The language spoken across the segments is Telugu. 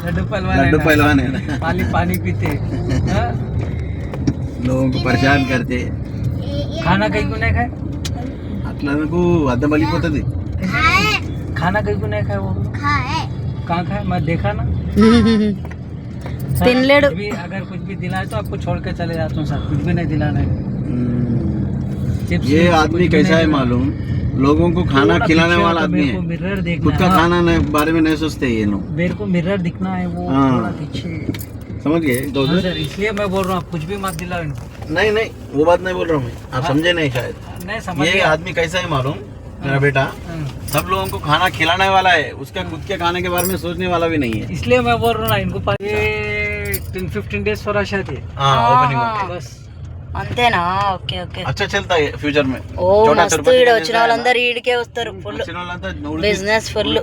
लड्डू पहलवान है पानी पीते लोगों को परेशान करते खाना कहीं को नहीं खाए అట్లా నాకు అద్దం పలిపోతుంది खाना कहीं को नहीं खाए वो कहाँ खाए मैं देखा ना తినలేడు भी अगर कुछ भी दिलाए तो आपको छोड़ के चले जाता हूँ सर कुछ भी नहीं दिलाना है ये आदमी कैसा है मालूम लोगों को खाना खिलाने वाला आदमी है मिरर खुद देखना का है खाना बारे में नहीं सोचते ये लोग मेरे को मिरर दिखना है वो हाँ। थोड़ा पीछे समझ गए हाँ सर इसलिए मैं बोल रहा हूँ आप कुछ भी मत दिलाओ इनको नहीं नहीं वो बात नहीं बोल रहा हूँ मैं आप समझे नहीं शायद नहीं समझ ये आदमी कैसा है मालूम मेरा बेटा सब लोगों को खाना खिलाने वाला है उसका खुद के खाने के बारे में सोचने वाला भी नहीं है इसलिए मैं बोल रहा हूँ ना इनको ये 10-15 डेज फॉर शायद हाँ ओपनिंग होती है बस అంతేనా ఓకే ఓకే अच्छा चलता है फ्यूचर में ఓ మస్తు ఈడ వచ్చిన వాళ్ళందరూ ఈడికే వస్తారు ఫుల్ బిజినెస్ ఫుల్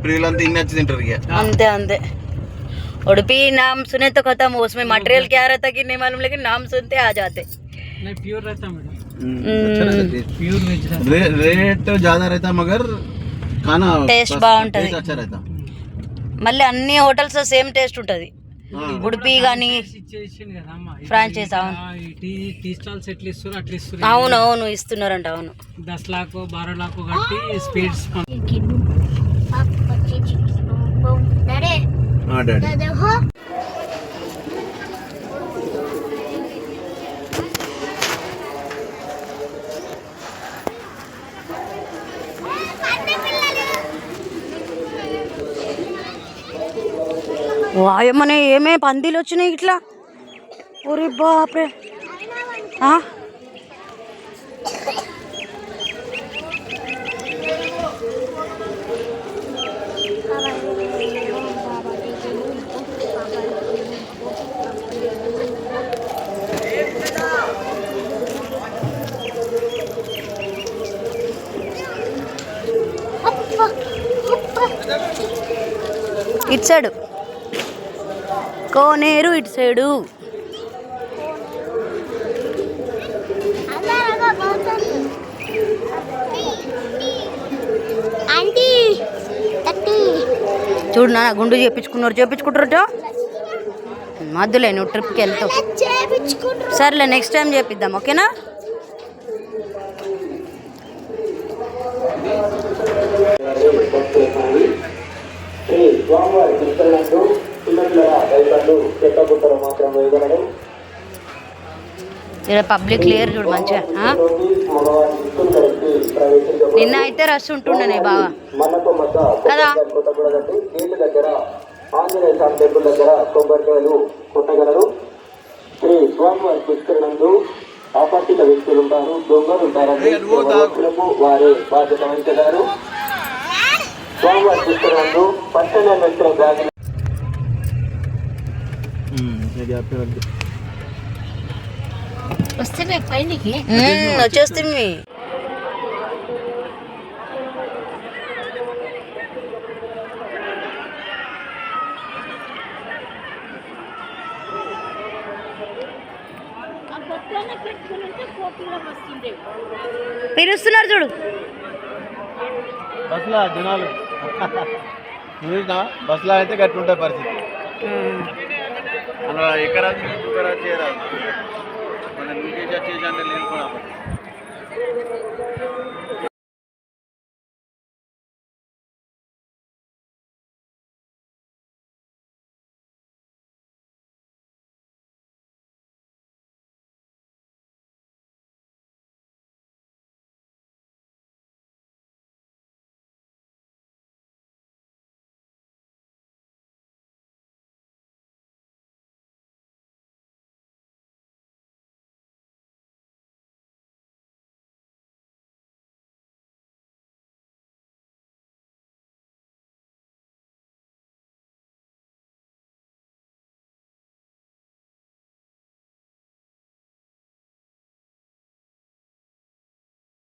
ప్రియులంతా ఇన్ని వచ్చి తింటారు ఇక అంతే అంతే उडुपी नाम सुने तो खत्म हो उसमें मटेरियल क्या रहता कि नहीं मालूम लेकिन नाम सुनते आ जाते नहीं प्योर रहता मैडम अच्छा रहता है। प्योर वेज रहता रेट ज्यादा रहता मगर खाना టేస్ట్ బాగుంటది टेस्ट अच्छा रहता మళ్ళీ అన్ని హోటల్స్ లో సేమ్ టేస్ట్ ఉంటది ఉడిపి గానీ ఇచ్చేసింది కదా అమ్మ ఫ్రాంచైజ్ అవును టీ స్టాల్స్ ఎట్లా ఇస్తారు అట్లా ఇస్తారు అవును అవును ఇస్తున్నారంట అవును 10 लाख 12 लाख కట్టి స్పీడ్స్ हाँ डैडी వాయమ్మనే ఏమే పందిలు వచ్చినాయి ఇట్లా ఒరే బాప్రే ఇటు సైడు కోనేరు ఇటు సైడు చూడు నాన్న గుండు చేపించుకుంటారు మధ్యలో నువ్వు ట్రిప్కి వెళ్తావు సర్లే నెక్స్ట్ టైం చేపిద్దాం ఓకేనా ఇక్కడ పబ్లిక్ లేరు చూడు మంచిగా నిన్న అయితే రష్ ఉంటుండే బాగా కదా ఆంజనేయ స్వామి టెంపుల్ దగ్గర కొబ్బరికాయలు కొట్టగలరు శ్రీ స్వామివారి పుష్కరణందు ఆపత్తిక వ్యక్తులు ఉంటారు దొంగలు ఉంటారని వారి బాధ్యత వహించారు స్వామివారి పుష్కరణందు పట్టణ మెట్రో బ్యాగ్ వస్తే పైనకి వచ్చేస్తుంది పిలుస్తున్నారు చూడు బస్సులో జనాలు చూసినా బస్సులో అయితే గట్టి ఉంటాయి పరిస్థితి అలా ఎక్కరాదు చేయరాదు మన చేసి అంటే లేనుకున్నా